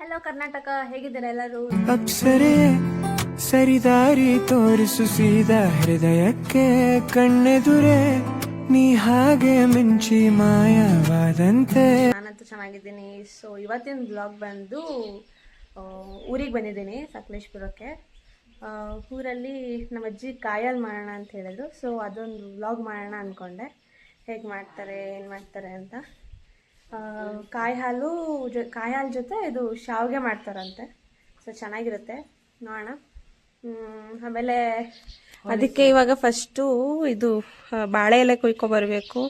Hello Karnataka, ಹೇಗಿದ್ದೀರಾ ಎಲ್ಲರೂ? ಅಪ್ಸರೆ ಸರಿದಾರಿ ತೋರಿಸು ಸೀದಾ ಹೃದಯಕ್ಕೆ ಕಣ್ಣೆದುರೆ ನೀ ಹಾಗೆ ಮಿಂಚಿ ಮಾಯವಾದಂತೆ. ನಾನಂತೂ ಚೆನ್ನಾಗಿದ್ದೀನಿ. ಸೊ ಇವತ್ತಿನ ಬ್ಲಾಗ್ ಬಂದು ಊರಿಗೆ ಬಂದಿದ್ದೀನಿ, ಸಕಲೇಶ್ಪುರಕ್ಕೆ. ಊರಲ್ಲಿ ನಮ್ಮ ಅಜ್ಜಿ ಕಾಯಲ್ಲಿ ಮಾಡೋಣ ಅಂತ ಹೇಳಿದ್ರು. ಸೊ ಅದೊಂದು ವ್ಲಾಗ್ ಮಾಡೋಣ ಅಂದ್ಕೊಂಡೆ, ಹೇಗೆ ಮಾಡ್ತಾರೆ ಏನು ಮಾಡ್ತಾರೆ ಅಂತ. ಕಾಯಿ ಹಾಲು ಜೊತೆ ಇದು ಶಾವಿಗೆ ಮಾಡ್ತಾರಂತೆ. ಸೊ ಚೆನ್ನಾಗಿರುತ್ತೆ, ನೋಡೋಣ. ಆಮೇಲೆ ಅದಕ್ಕೆ ಇವಾಗ ಫಸ್ಟು ಇದು ಬಾಳೆ ಎಲೆ ಕುಯ್ಕೊಬರ್ಬೇಕು.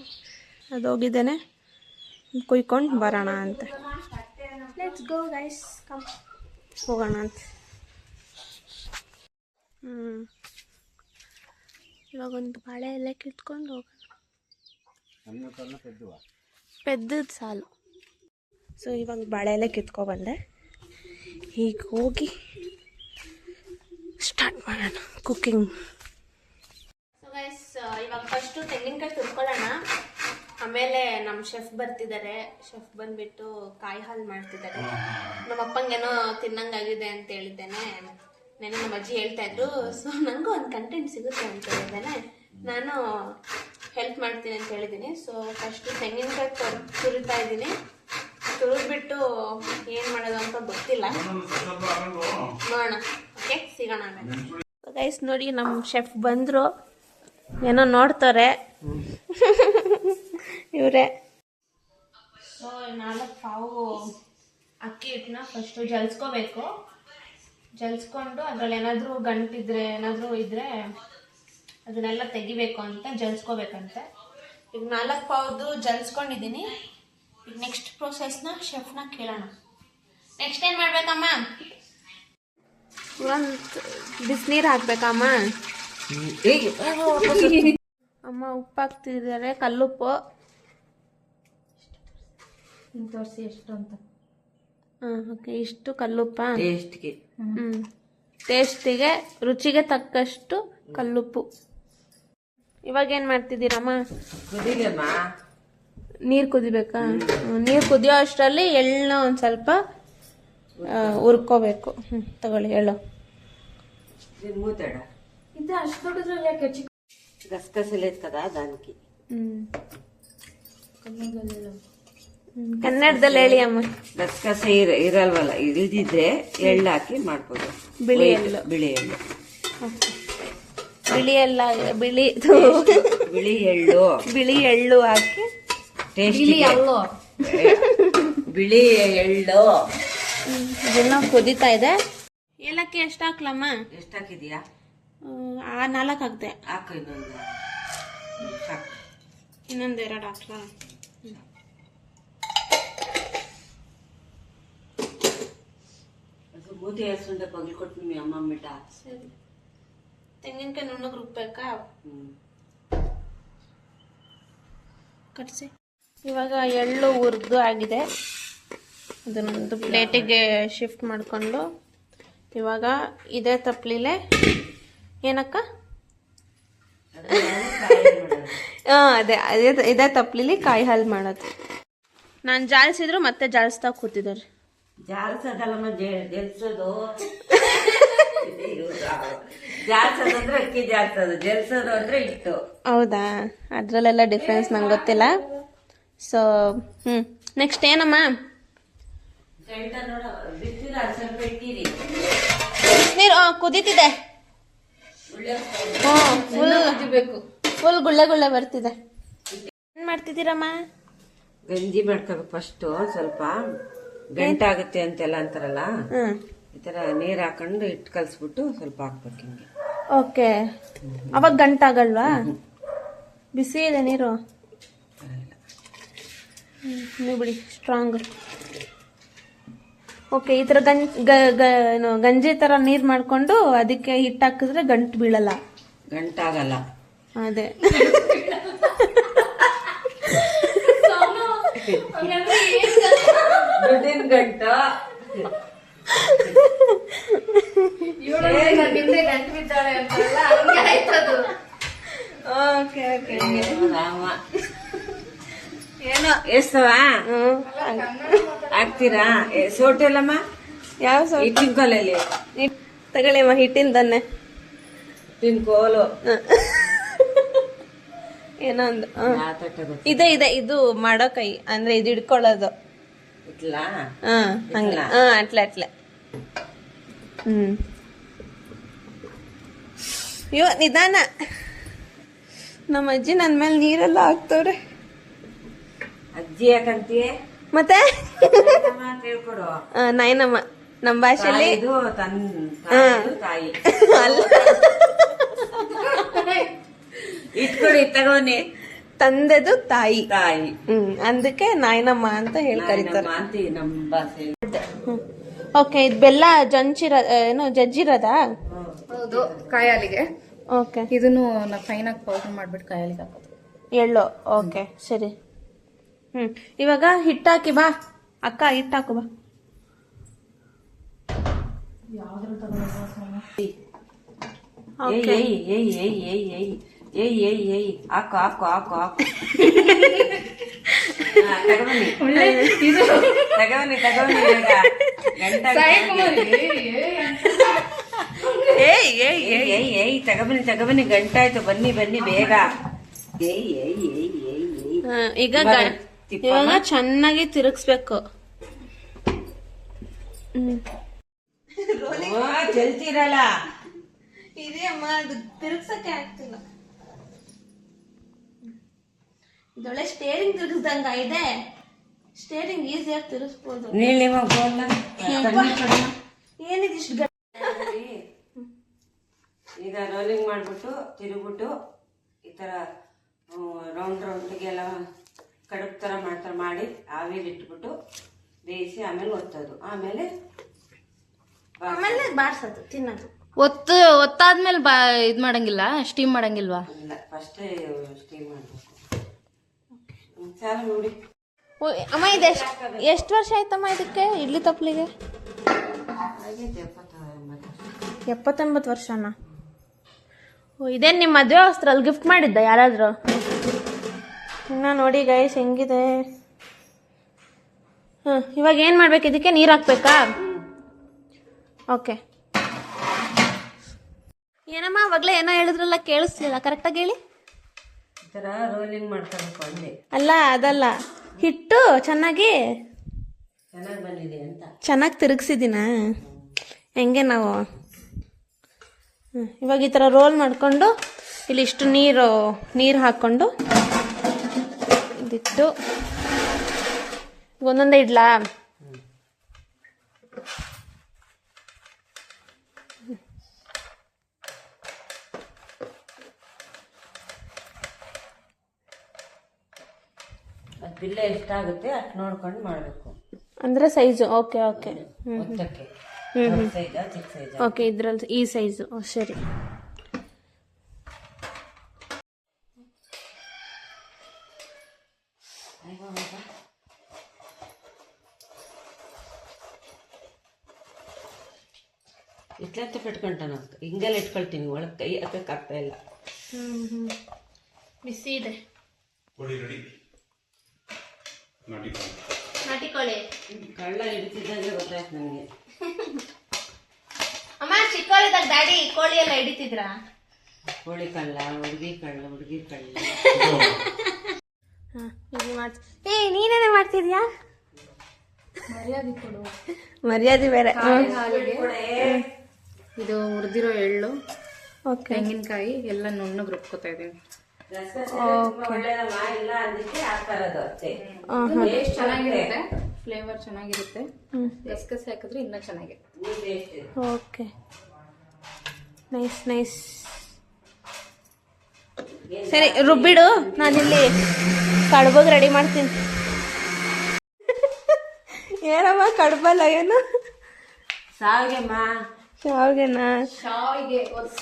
ಅದು ಹೋಗಿದ್ದೇನೆ, ಕುಯ್ಕೊಂಡು ಬರೋಣ ಅಂತ. ಲೆಟ್ಸ್ ಗೋ ಗೈಸ್, ಕಮ್ ಹೋಗೋಣ ಅಂತ. ಇವಾಗೊಂದು ಬಾಳೆ ಎಲೆ ಕಿತ್ಕೊಂಡು ಹೋಗೋಣ. ಪೆದ್ದದ ಸಾಲು. ಸೊ ಇವಾಗ ಬಾಳೆ ಎಲೆ ಕಿತ್ಕೊಬಂದೆ. ಈಗ ಹೋಗಿ ಸ್ಟಾರ್ಟ್ ಮಾಡೋಣ ಕುಕ್ಕಿಂಗ್. ಸೊ ಗೈಸ್, ಇವಾಗ ಫಸ್ಟು ತೆಂಗಿನಕಾಯಿ ತುರ್ಕೊಳ್ಳೋಣ. ಆಮೇಲೆ ನಮ್ಮ ಶೆಫ್ ಬರ್ತಿದ್ದಾರೆ. ಶೆಫ್ ಬಂದ್ಬಿಟ್ಟು ಕಾಯಿ ಹಾಲು ಮಾಡ್ತಿದ್ದಾರೆ. ನಮ್ಮ ಅಪ್ಪಂಗೇನೋ ತಿನ್ನಂಗಾಗಿದೆ ಅಂತ ಹೇಳಿದ್ದೇನೆ. ನೆನೆ ನಮ್ಮ ಅಜ್ಜಿ ಹೇಳ್ತಾ ಇದ್ರು. ಸೊ ನನಗೂ ಒಂದು ಕಂಟೆಂಟ್ ಸಿಗುತ್ತೆ ಅಂತ ಹೇಳಿದ್ದೇನೆ. ನಾನು ಹೆಲ್ಪ್ ಮಾಡ್ತೀನಿ ಅಂತ ಹೇಳಿದ್ದೀನಿ. ಸೊ ಫಸ್ಟು ತೆಂಗಿನಕಾಯಿ ತುರಿತಾ ಇದ್ದೀನಿ. ತುರಿದ್ಬಿಟ್ಟು ಏನು ಮಾಡೋದು ಅಂತ ಗೊತ್ತಿಲ್ಲ, ನೋಡೋಣ. ಓಕೆ, ಸಿಗೋಣ ಆಮೇಲೆ. ಗೈಸ್ ನೋಡಿ, ನಮ್ಮ ಶೆಫ್ ಬಂದರು, ಏನೋ ನೋಡ್ತಾರೆ ಇವರೇ. ಸೊ 4 ಪಾವು ಅಕ್ಕಿ ಹಿಟ್ಟನ್ನ ಫಸ್ಟು ಜಲ್ಸ್ಕೋಬೇಕು. ಜಲ್ಸ್ಕೊಂಡು ಅದರಲ್ಲಿ ಏನಾದರೂ ಗಂಟಿದ್ರೆ ಏನಾದರೂ ಇದ್ದರೆ ಅದನ್ನೆಲ್ಲ ತೆಗಿಬೇಕು ಅಂತ ಜಲ್ಸ್ಕೋಬೇಕಂತೆ. ಈಗ 4 ಪಾವ್ದು ಜಲ್ಸ್ಕೊಂಡಿದ್ದೀನಿ. ಈಗ ನೆಕ್ಸ್ಟ್ ಪ್ರೋಸೆಸ್ನ ಶೆಫ್ನ ಕೇಳೋಣ. ನೆಕ್ಸ್ಟ್ ಏನು ಮಾಡ್ಬೇಕಮ್ಮ? ಒಂದು ಬಿಸಿನೀರು ಹಾಕ್ಬೇಕಮ್ಮ. ಅಮ್ಮ ಉಪ್ಪು ಹಾಕ್ತಿದ್ದಾರೆ, ಕಲ್ಲುಪ್ಪು. ತೋರಿಸಿ ಎಷ್ಟು ಅಂತ. ಓಕೆ, ಇಷ್ಟು ಕಲ್ಲುಪ್ಪ ಟೇಸ್ಟಿಗೆ, ರುಚಿಗೆ ತಕ್ಕಷ್ಟು ಕಲ್ಲುಪ್ಪು. ಇವಾಗ ಏನು ಮಾಡ್ತಿದ್ದೀರಮ್ಮ? ನೀರು ಕುದಿಬೇಕಾ? ನೀರು ಕುದಿಯೋ ಅಷ್ಟರಲ್ಲಿ ಎಳ್ಳನ್ನ ಒಂದು ಸ್ವಲ್ಪ ಹುರ್ಕೋಬೇಕು. ತಗೊಳ್ಳಿ ಎಳ್ಳು. ఇది అష్టోటజలే కచ్చి గసగసలేదు కదా దానికి. ಕನ್ನಡದಲ್ಲಿ ಹೇಳಿ ಅಮ್ಮ. ಗಸಗಸ ಇರಲ್ವಲ್ಲ, ಇಲ್ದಿದ್ರೆ ಎಳ್ಳು ಹಾಕಿ ಮಾಡ್ಬೋದು. ಬಿಳಿ ಎಳ್ಳು. ಬಿಳಿ ಎಳ್ಳು ಬಿಳಿ ಎಲ್ಲ ಬಿಳಿ ಎಳ್ಳು ಬಿಳಿ ಎಳ್ಳು ಹಾಕಿ ಬಿಳಿ ಎಳ್ಳು ಇದನ್ನ ಕುದಿತಾ ಇದೆ. ಏಲಕ್ಕಿ ಎಷ್ಟು ಹಾಕ್ಲಮ್ಮ? ಎಷ್ಟು ಹಾಕಿದ್ಯಾ? 4 ಹಾಕ್ದೆ. ಹಾಕು, ಇನ್ನೊಂದು 2 ಹಾಕ್ಲಾ? ಬೂದಿ ಹಸುಂಡೆ ಪಗಲ್ಕೊಟ್ಟು ನಿಮ್ಮ ಅಮ್ಮ ಮಿಠ. ಸರಿ, ತೆಂಗಿನಕಾಯಿ ನುಣ್ಣಗೆ ರುಬ್ಬೇಕಾ? ಕಟ್ಸಿ. ಇವಾಗ ಎಳ್ಳು ಹುರಿದು ಆಗಿದೆ. ಅದನ್ನೊಂದು ಪ್ಲೇಟಿಗೆ ಶಿಫ್ಟ್ ಮಾಡಿಕೊಂಡು ಇವಾಗ ಇದೇ ತಪ್ಪಲಿಲೆ ಏನಕ್ಕ? ಇದೇ ತಪ್ಪಲಿಲಿ ಕಾಯಿ ಹಾಲು ಮಾಡೋದು. ನಾನು ಜಾಲಿಸಿದ್ರು ಮತ್ತೆ ಜಾಲಿಸ್ತಾ ಕೂತಿದ್ದಾರೆ. ಜಾಲ್ಸೋದಲ್ಲಮ್ಮ, ಜಲ್ಸೋದು. ಜಾಲ್ಸೋದಂದ್ರೆ ಅಕ್ಕಿ ಜಾಲ್ಸೋದು, ಜಲ್ಸೋದು ಅಂದ್ರೆ ಇಟ್ಟು. ಹೌದಾ? ಅದ್ರಲ್ಲೆಲ್ಲ ಡಿಫ್ರೆನ್ಸ್ ನಂಗೆ ಗೊತ್ತಿಲ್ಲ. ಸೊ ನೆಕ್ಸ್ಟ್ ಏನಮ್ಮ? ನೀರು ಕುದೀತಿದೆ. ಫುಲ್ ಗುಳ್ಳೆ ಗುಳ್ಳೆ ಬರ್ತಿದೆ. ಏನ್ ಮಾಡ್ತಿದ್ದೀರಮ್ಮ? ಗಂಜಿ ಮಾಡ್ಕೋಬೇಕು ಫಸ್ಟು. ಸ್ವಲ್ಪ ಗಂಟಾಗುತ್ತೆ ಅಂತೆಲ್ಲ ಅಂತಾರಲ್ಲ, ಈ ತರ ನೀರ್ ಹಾಕೊಂಡು ಇಟ್ಟು ಕಲ್ಸ್ಬಿಟ್ಟು ಸ್ವಲ್ಪ ಹಾಕ್ಬೇಕು ಹಿಂಗೆ. ಓಕೆ, ಅವಾಗ ಗಂಟಾಗಲ್ವಾ? ಬಿಸಿ ಇದೆ ನೀರು. ನೀವು ಬಿಡಿ, ಸ್ಟ್ರಾಂಗ್. ಓಕೆ, ಈ ತರ ಗಂಜಿ ತರ ನೀರ್ ಮಾಡ್ಕೊಂಡು ಅದಕ್ಕೆ ಹಿಟ್ಟು ಹಾಕಿದ್ರೆ ಗಂಟು ಬೀಳಲ್ಲ, ಗಂಟಾಗಲ್ಲ. ಅದೇ ದುಡ್ಡಿನ ಗಂಟು. ಏನೋ ಎಷ್ಟವ ಹಾಕ್ತೀರಾ? ಸೋಟು ಎಲ್ಲಮ್ಮ ಯಾವ ಸೌಂಡ್? ಹಿಟ್ಟಿನ ಕೋಲಲ್ಲಿ ತಗೊಳ್ಳಿಮ್ಮ ಹಿಟ್ಟಿಂದನ್ನೇ. ಹಿಟ್ಟಿನ ಕೋಲು ಏನೋ ಒಂದು ಯಾವ ತಟ್ಟೆ ಇದೆ ಇದೆ, ಇದು ಮಾಡೋ ಕೈ ಅಂದ್ರೆ ಇದು ಹಿಡ್ಕೊಳ್ಳೋದು. ಇಟ್ಲ ಹಂಗ ಅಟ್ಲೆ ಅಟ್ಲೆ. ಅಯ್ಯೋ ನಿಧಾನ, ನಮ್ಮ ಅಜ್ಜಿ ನನ್ ಮೇಲೆ ನೀರೆಲ್ಲ ಹಾಕ್ತವ್ರೆ. ಅಜ್ಜಿ ಯಾಕಂತೀಯ ಮತ್ತೆ ತಿಳ್ಕೊಡು. ನಾಯನಮ್ಮ ನಮ್ಮ ಭಾಷೆಯಲ್ಲಿ ಇದು ತಾಯಿ ಅಲ್ಲ, ಇಟ್ಕೊಡಿ ತಗೋನಿ. ತಂದೆದು ತಾಯಿ. ತಾಯಿ ಅದಕ್ಕೆ ನಾಯನಮ್ಮ ಅಂತ ಹೇಳಿ ಕರೀತಾರೆ. ಅಂತೀವಿ ನಮ್ಮ ಭಾಷೆ. ಓಕೆ, ಇದು ಬೆಲ್ಲ ಏನು ಜಜ್ಜಿರೋದಾ? ಹೌದು, ಕಾಯಾಲಿಗೆ. ಓಕೆ, ಇದನ್ನು ನಾವು ಫೈನಾಗಿ ಪೌಡರ್ ಮಾಡ್ಬಿಟ್ಟು ಕಾಯಾಲಿಗೆ ಹಾಕೋದು. ಎಳ್ಳು. ಓಕೆ ಸರಿ. ಇವಾಗ ಹಿಟ್ಟಾಕಿ ಬಾ ಅಕ್ಕ, ಹಿಟ್ಟಾಕು ಬಾ. ಹಾಕು ಹಾಕು ಹಾಕು ಹಾಕು. ತಗೋನಿ ತಗೋನಿ ತಗೊಬನ್ನಿ ಗಂಟಾಯ್ತು. ಬನ್ನಿ ಬನ್ನಿ ಬೇಗ. ಈಗ ಇವಾಗ ಚೆನ್ನಾಗಿ ತಿರುಗಿಸ್ಬೇಕು. ಚೆಲ್ತಿರಲ್ಲ. ಇದೆ ಅಮ್ಮ, ಅದು ತಿರುಗ್ಸಕ್ಕೆ ಆಗ್ತಿಲ್ಲ. ಇದೊಳ್ಳೆ ಸ್ಟೇರಿಂಗ್ ತಿರುಗಿಸ್ದಂಗ ಇದೆ. ಸ್ಟೇರಿಂಗ್ ಈಸಿಯಾಗಿ ತಿರುಗಿಸ್ಬೋದು. ಏನಿದಿಷ್ಟು ಈಗ ರೋಲಿಂಗ್ ಮಾಡ್ಬಿಟ್ಟು ತಿರುಗ್ಬಿಟ್ಟು ಈ ತರ ರೌಂಡ್ ರೌಂಡ್ಗೆಲ್ಲ ಕಡುಬು ತರ ಮಾಡ್ತಾರೆ. ಮಾಡಿ ಆವಿಲಿ ಇಟ್ಬಿಟ್ಟು ಬೇಯಿಸಿ ಆಮೇಲೆ ಒತ್ತೋದು. ಆಮೇಲೆ ಬಾರ್ಸೋದು, ತಿನ್ನೋದು. ಒತ್ತಾದ್ಮೇಲೆ ಇದ್ ಮಾಡಂಗಿಲ್ಲ, ಸ್ಟೀಮ್ ಮಾಡಂಗಿಲ್ವಾ? ಇಲ್ಲ, ಫಸ್ಟೇ ಸ್ಟೀಮ್ ಮಾಡ್ಬೇಕು. ಚಾಲು ನೋಡಿ. ಅಮ್ಮ ಇದು ಎಷ್ಟು ವರ್ಷ ಆಯ್ತಮ್ಮ ಇದಕ್ಕೆ, ಇಡ್ಲಿ ತಪ್ಪಲಿಗೆ? 79 ವರ್ಷನಾ? ಇದೇನು ನಿಮ್ಮ ಮದುವೆ ವಸ್ತ್ರಲ್ಲಿ ಗಿಫ್ಟ್ ಮಾಡಿದ್ದ ಯಾರಾದರೂ? ಇನ್ನ ನೋಡಿ ಗೈಸ್ ಹೆಂಗಿದೆ. ಇವಾಗ ಏನು ಮಾಡ್ಬೇಕು? ಇದಕ್ಕೆ ನೀರು ಹಾಕ್ಬೇಕಾ? ಓಕೆ. ಏನಮ್ಮ ಅವಾಗಲೇ ಏನೋ ಹೇಳಿದ್ರಲ್ಲ, ಕೇಳಿಸ್ಲಿಲ್ಲ, ಕರೆಕ್ಟಾಗಿ ಹೇಳಿ. ಈ ಥರ ರೋಲಿಂಗ್ ಮಾಡ್ಕೋಬೇಕು ಅಂದೆ. ಅಲ್ಲ ಅದಲ್ಲ, ಹಿಟ್ಟು ಚೆನ್ನಾಗಿ ಬಂದಿದೆ ಅಂತ ಚೆನ್ನಾಗಿ ತಿರುಗಿಸಿದ್ದೀನ. ಹೆಂಗೆ ನಾವು ಇವಾಗ ಈ ಥರ ರೋಲ್ ಮಾಡಿಕೊಂಡು ಇಲ್ಲಿ ಇಷ್ಟು ನೀರು ಹಾಕ್ಕೊಂಡು ಇದಿಟ್ಟು ಒಂದೊಂದೇ ಇಡ್ಲಾ? ಅದು ಬಿಲ್ಲೆ ಎಷ್ಟಾಗುತ್ತೆ ಅಷ್ಟು ನೋಡ್ಕೊಂಡು ಮಾಡಬೇಕು. ಅಂದರೆ ಸೈಜು. Okay okay. ಒತ್ತಕ್ಕೆ ಸೈಜಾ ಚಿಕ್ಕ ಸೈಜಾ? ಓಕೆ, ಇದ್ರಲ್ಲಿ ಈ ಸೈಜು. ಸರಿ. ಇಟ್ಲಂತ ಪೆಟ್ಕೊಂಟಾನ ಹಿಂಗೆಲ್ಲ ಇಟ್ಕೊಳ್ತೀನಿ. ಒಳಗೆ ಕೈ ಹಾಕಕ್ಕಾಗ್ತಾ ಇಲ್ಲ. ಬಿಸಿ ಇದೆ. ನಾಟಿ ಕೋಳಿ ಕಳ್ಳ ಹಿಡಿತಿದ್ದಂಗೆ ಗೊತ್ತಾಯ್ತು ನನಗೆ. ಅಮ್ಮ, ಚಿಕ್ಕವಳಿದಾಗ ಡ್ಯಾಡಿ ಕೋಳಿ ಎಲ್ಲ ಹಿಡಿತಿದ್ರ? ಕೋಳಿ ಕಳ್ಳ, ಹುಡುಗಿ ಕಳ್ಳ, ಹುಡುಗಿ ಕಳ್ಳ. ನೀನೇನೇ ಮಾಡ್ತಿದ್ಯಾ? ಮರ್ಯಾದೆ ಕೊಡು. ಮರ್ಯಾದೆ ಬೇರೆ. ಇದು ಹುರಿದಿರೋ ಎಳ್ಳು, ಓಕೆ, ತೆಂಗಿನಕಾಯಿ ಎಲ್ಲ ನುಣ್ಣಗೆ ರುಬ್ಕೋತಾ ಇದೀನಿ. ಟೇಸ್ಟ್ ಚೆನ್ನಾಗಿರುತ್ತೆ, ಫ್ಲೇವರ್ ಚೆನ್ನಾಗಿರುತ್ತೆ. ಗಸಗಸೆ ಹಾಕಿದ್ರೆ ಇನ್ನೂ ಚೆನ್ನಾಗಿರುತ್ತೆ. Okay, nice nice. ಸರಿ, ರುಬ್ಬಿಡು, ನಾನಿಲ್ಲಿ ಕಡುಬಗೆ ರೆಡಿ ಮಾಡ್ತೀನಿ. ಏನಮ್ಮ ಕಡುಬಲ್ಲ ಏನು? ಸಾವಿಗೆಮ್ಮ, ಶಾವಿಗೆನಾ?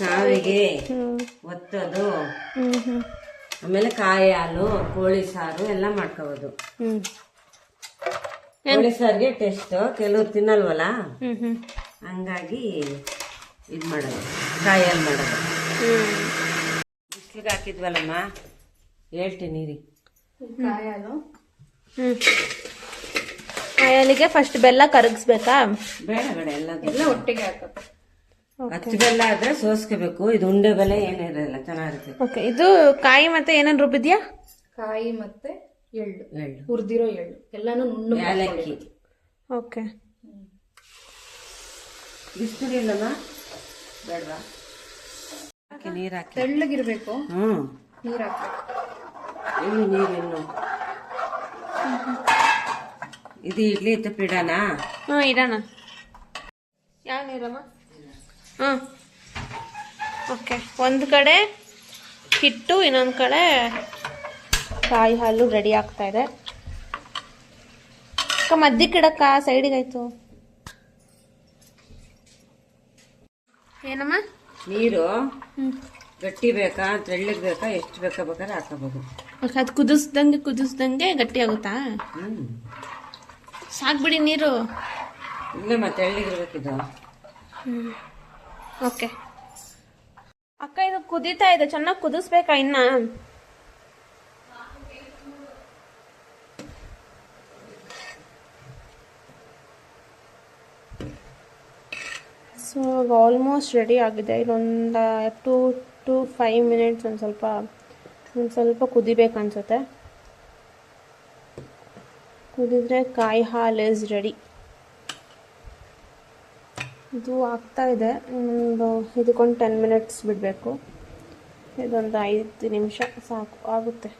ಸಾವಿಗೆ ಒತ್ತೋದು. ಆಮೇಲೆ ಕಾಯಿ ಹಾಲು, ಕೋಳಿ ಸಾರು ಎಲ್ಲ ಮಾಡ್ಕೋಬೋದು. ಕೋಳಿ ಸಾರಿಗೆ ಟೇಸ್ಟ್, ಕೆಲವ್ರು ತಿನ್ನಲ್ವಲ್ಲ, ಹಂಗಾಗಿ ಇದು ಮಾಡೋದು, ಕಾಯಿ ಹಾಲು ಮಾಡೋದು. ಬಿಸಿಲಿಗೆ ಹಾಕಿದ್ವಲ್ಲಮ್ಮ, ಹೇಳ್ತೀನಿ ರೀ. ಕಾಯಿ ಹಾಲು ಅಲ್ಲಿಗೆ ಫಸ್ಟ್ ಬೆಲ್ಲ ಕರಗಿಸ್ಬೇಕಾ? ಬೇಡ ಬೇಡ ಎಲ್ಲ ಎಲ್ಲ ಒಟ್ಟಿಗೆ ಹಾಕಬೇಕು. ಹಚ್ಚ ಬೆಲ್ಲ ಆದ್ರೆ ಸೋಸ್ಕೋಬೇಕು. ಇದು ಉಂಡೆ ಬೆಲ್ಲ ಏನಿರಲ್ಲ, ಚೆನ್ನಾಗಿರುತ್ತೆ. ಓಕೆ, ಇದು ಕಾಯಿ ಮತ್ತೆ ಏನೇನು ರುಬ್ಬಿದ್ಯಾ? ಕಾಯಿ ಮತ್ತೆ ಎಳ್ಳು, ಎಳ್ಳು, ಹುರಿದಿರೋ ಎಳ್ಳು ಎಲ್ಲಾನು ನುಣ್ಣಗೆ ಏಲಕ್ಕಿ. ಓಕೆ, ಬಿಸ್ಕುಡಿ ಇಲ್ಲಮ್ಮ, ಬೇಡವಾ? ಹಾಕಿ ನೀರು ಹಾಕಿ. ತೆಳ್ಳಗಿರ್ಬೇಕು, ಹ್ಮ್, ನೀರ್ ಹಾಕ್ಬೇಕು. ಇನ್ನು ನೀರು ಇನ್ನು. ಇದು ಇಡ್ಲಿ ತಪ್ಪು ಇಡೋಣ. ಹಾಂ ಇಡೋಣ. ಯಾವ ನೀರಮ್ಮ? ಹಾಂ ಓಕೆ, ಒಂದು ಕಡೆ ಹಿಟ್ಟು, ಇನ್ನೊಂದು ಕಡೆ ಕಾಯಿ ಹಾಲು ರೆಡಿ ಆಗ್ತಾ ಇದೆ. ಅಕ್ಕ ಮಧ್ಯಕ್ಕೆ ಇಡಕ್ಕ, ಸೈಡಿಗಾಯ್ತು. ಏನಮ್ಮ? ನೀರು ಗಟ್ಟಿ ಬೇಕಾ ತೆಳ್ಳಗೆ ಬೇಕಾ ಎಷ್ಟು ಬೇಕಾದ್ರೆ ಹಾಕೋಬಹುದು. ಓಕೆ, ಅದು ಕುದಿಸ್ದಂಗೆ ಗಟ್ಟಿ ಆಗುತ್ತಾ? ಸಾಕ್ಬಿಡಿ ನೀರು. ಇಲ್ಲ ಮತ್ತೆ ತೆಳ್ಳಗಿರ್ಬೇಕಿದು. ಓಕೆ ಅಕ್ಕ, ಇದು ಕುದೀತಾ ಇದೆ, ಚೆನ್ನಾಗಿ ಕುದಿಸ್ಬೇಕಾ ಇನ್ನ? ಸೊ ಆಲ್ಮೋಸ್ಟ್ ರೆಡಿ ಆಗಿದೆ. ಇದೊಂದು 2 to 5 minutes ಒಂದು ಸ್ವಲ್ಪ ಕುದಿಬೇಕು ಅನ್ಸುತ್ತೆ. ಕುದಿದ್ರೆ ಕಾಯಿ ಹಾಲು ಇಸ್ ರೆಡಿ. ಇದು ಆಗ್ತಾ ಇದೆ. ಇದಕ್ಕೊಂದು 10 minutes ಬಿಡಬೇಕು. ಇದೊಂದು 5 ನಿಮಿಷ ಸಾಕು, ಆಗುತ್ತೆ.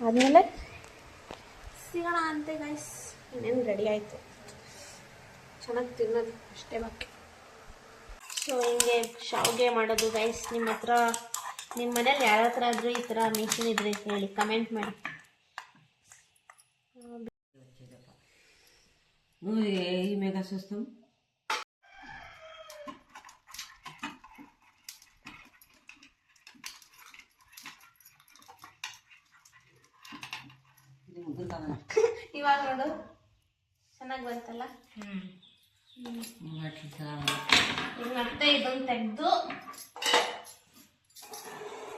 ಆದಮೇಲೆ ಸಿಗೋಣ ಅಂತೆ ಗೈಸ್. ಇನ್ನೇನು ರೆಡಿ ಆಯಿತು, ಚೆನ್ನಾಗಿ ತಿನ್ನೋದು ಅಷ್ಟೇ ಬಾಕಿ. ಸೊ ಹಿಂಗೆ ಶಾವಿಗೆ ಮಾಡೋದು ಗೈಸ್. ನಿಮ್ಮ ಮನೇಲಿ ಯಾರ ಹತ್ರ ಆದರೂ ಈ ಥರ ಮಿಷಿನ್ ಇದ್ರೆ ಹೇಳಿ, ಕಮೆಂಟ್ ಮಾಡಿ. ఈ మెగా చూస్తాం. ಇವಾಗ ನೋಡು ಚೆನ್ನಾಗಿ ಬಂತಲ್ಲ. ಈಗ ಮತ್ತೆ ಇದೊಂದು ತೆಗೆದು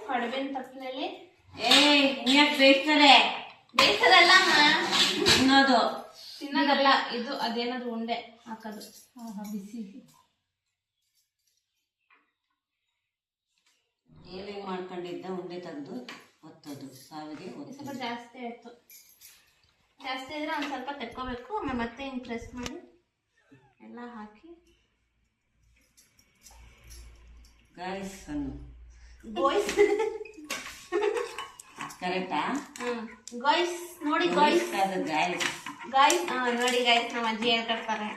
ಕಡುಬಿನ ತಪ್ಪಲಲ್ಲಿ ಬೇಯಿಸ್ತಾರೆ. ಬೇಯಿಸೋದಲ್ಲ ತಿನ್ನೋದು, ತಿನ್ನೋದಲ್ಲ ಇದು. ಅದೇನಾದ್ರು ಉಂಡೆ ಹಾಕೋದು. ಬಿಸಿ ಏಲಿಂಗ್ ಮಾಡ್ಕೊಂಡಿದ್ದ ಉಂಡೆ ತೆಗೆದು ಒತ್ತೋದು. ಸಾವಿಗೆ ಸ್ವಲ್ಪ ಜಾಸ್ತಿ ಆಯಿತು. ಜಾಸ್ತಿ ಇದ್ರೆ ಒಂದು ಸ್ವಲ್ಪ ತೆಕ್ಕೋಬೇಕು. ಆಮೇಲೆ ಮತ್ತೆ ಹಿಂಗೆ ಪ್ರೆಸ್ ಮಾಡಿ ಎಲ್ಲ ಹಾಕಿ ಗಾಯ್ಸ್ ಕಣ್ಣು ಗೋಯ್ಸ್. ಕರೆಕ್ಟಾ? ಗಾಯ್ಸ್ ನೋಡಿ, ಗಾಯ್ಸ್ ಗಾಯ್ಸ್ ಗಾಯ್ಸ್ ನೋಡಿ ಗಾಯ್ಸ್, ನಮ್ಮ ಅಜ್ಜಿ ಹೇಳ್ಕೊಡ್ತಾರೆ.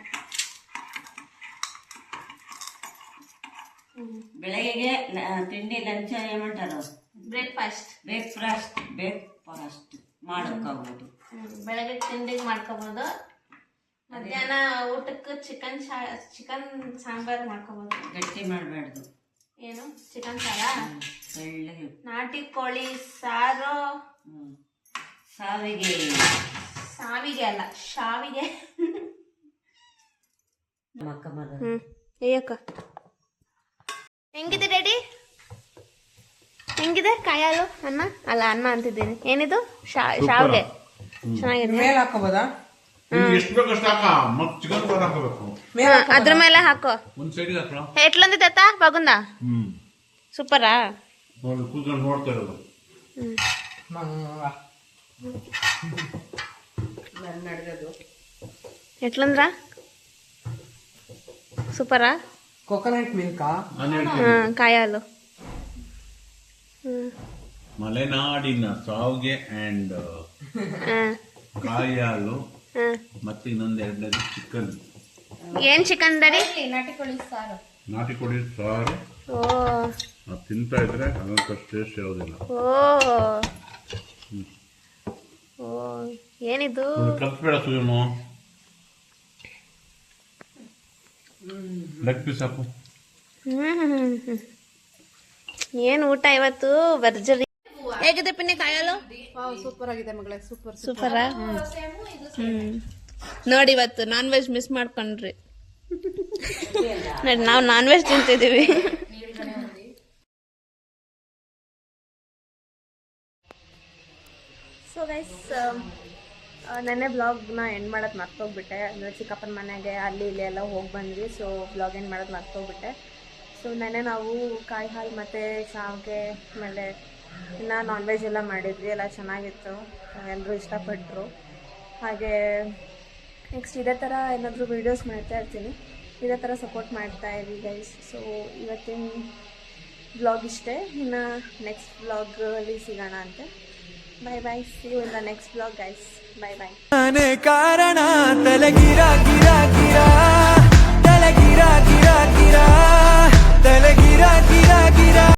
ಬೆಳಗ್ಗೆಗೆ ತಿಂಡಿ ಲಂಚ್ ಏమంటారు? ಬ್ರೇಕ್ಫಾಸ್ಟ್ ಮಾಡೋಕ್ಕಾಗ್ಬೋದು. ಬೆಳಗ್ಗೆ ತಿಂಡಿಗೆ ಮಾಡ್ಕೋಬೋದು. ಮಧ್ಯಾಹ್ನ ಊಟಕ್ಕೆ ಚಿಕನ್ ಸಾಂಬಾರು ಮಾಡ್ಕೋಬೋದು. ಗಟ್ಟಿ ಮಾಡಬಾರ್ದು. ಏನು ಚಿಕನ್ ಸಾರ? ಬೆಳ್ಳಗೆ ನಾಟಿ ಕೋಳಿ ಸಾರು. ಸಾವಿಗೆ ಅಲ್ಲ, ಶಾವಿಗೆ. ಅಕ್ಕ ಮರ ಏಯಕ್ಕ ಹೆಂಗಿದೆ ಡ್ಯಾಡಿ? ಹೆಂಗಿದೆ ಕಾಯಿ ಹಾಲು? ಅನ್ನ ಅಂತಿದ್ದೀನಿ. ಏನಿದು? ಶಾವಿಗೆ ಚೆನ್ನಾಗಿದೆ. ಮೇಲೆ ಹಾಕೋಬೋದಾ? ಅದ್ರ ಮೇಲೆ ಹಾಕೋ. ಎಟ್ಲಂದಿ ತಾತ ಬಾಗುಂದ? ಸೂಪರಾ? ನೋಡ್ತಾ ಇರೋದು ಎಟ್ಲಂದ್ರ ಸೂಪರಾ? ಕೊಕೊನಟ್ ಮಿಲ್ಕಾ? ಕಾಯಿ ಹಾಲು. ಮಲೆನಾಡಿನ ಸಾವಿಗೆ ಅಂಡ್ ಕಾಯಿ ಹಾಲು ಮತ್ತೆ ಇನ್ನೊಂದು ಎರಡನೇದು ಚಿಕನ್. ಏನ್ ಚಿಕನ್ ಡ್ಯಾಡಿ? ನಾಟಿ ಕೋಳಿ ಸಾರು. ಓ ಅದು ತಿಂತಾ ಇದ್ರೆ ಅದಕ್ಕೆ ಟೇಸ್ಟ್ ಯಾವುದಿಲ್ಲ. ಓ ಏನಿದು? ಕಲ್ಸ್ಬೇಡ ಸುಜನು, ಲೆಗ್ ಪೀಸ್ ಹಾಕು. ಏನು ಊಟ ಇವತ್ತು ಭರ್ಜರಿ. ಹೇಗಿದೆ ಪಿನ್ನಿ ಕಾಯಿ ಹಾಲು? ಸೂಪರ್ ಆಗಿದೆ ಮಗಳೇ, ಸೂಪರಾ? ನೋಡಿ ಇವತ್ತು ನಾನ್ ವೆಜ್ ಮಿಸ್ ಮಾಡ್ಕೊಂಡ್ರಿ. ನೋಡಿ ನಾವು ನಾನ್ ವೆಜ್ ತಿಂತಿದ್ದೀವಿ. ಸೊ ಗೈಸ್ ನೆನ್ನೆ ಬ್ಲಾಗ್ನ ಎಂಡ್ ಮಾಡೋದು ಮರ್ತೋಗ್ಬಿಟ್ಟೆ. ಅಂದರೆ ಚಿಕ್ಕಪ್ಪನ ಮನೆಗೆ ಅಲ್ಲಿ ಇಲ್ಲಿ ಎಲ್ಲ ಹೋಗಿ ಬಂದ್ವಿ. ಸೊ ಬ್ಲಾಗ್ ಎಂಡ್ ಮಾಡೋದು ಮರ್ತೋಗ್ಬಿಟ್ಟೆ. ಸೊ ನೆನ್ನೆ ನಾವು ಕಾಯಿ ಹಾಲು ಮತ್ತು ಶಾವಿಗೆ ಆಮೇಲೆ ಇನ್ನು ನಾನ್ ವೆಜ್ ಎಲ್ಲ ಮಾಡಿದ್ವಿ. ಎಲ್ಲ ಚೆನ್ನಾಗಿತ್ತು, ಎಲ್ಲರೂ ಇಷ್ಟಪಟ್ಟರು. ಹಾಗೆ ನೆಕ್ಸ್ಟ್ ಇದೇ ಥರ ಏನಾದರೂ ವೀಡಿಯೋಸ್ ಮಾಡ್ತಾ ಇರ್ತೀನಿ. ಇದೇ ಥರ ಸಪೋರ್ಟ್ ಮಾಡ್ತಾ ಇರಿ ಗೈಸ್. ಸೊ ಇವತ್ತಿನ ಬ್ಲಾಗ್ ಇಷ್ಟೇ. ಇನ್ನು ನೆಕ್ಸ್ಟ್ ಬ್ಲಾಗಲ್ಲಿ ಸಿಗೋಣ ಅಂತೆ. Bye bye, see you in the next blog guys. Bye bye. ನಾನೇ ಕಾರಣ ತಲೆಗಿರಾ ಗಿರಾ ಗಿರಾ ತಲೆಗಿರಾ ಗಿರಾ ಗಿರಾ ತಲೆಗಿರಾ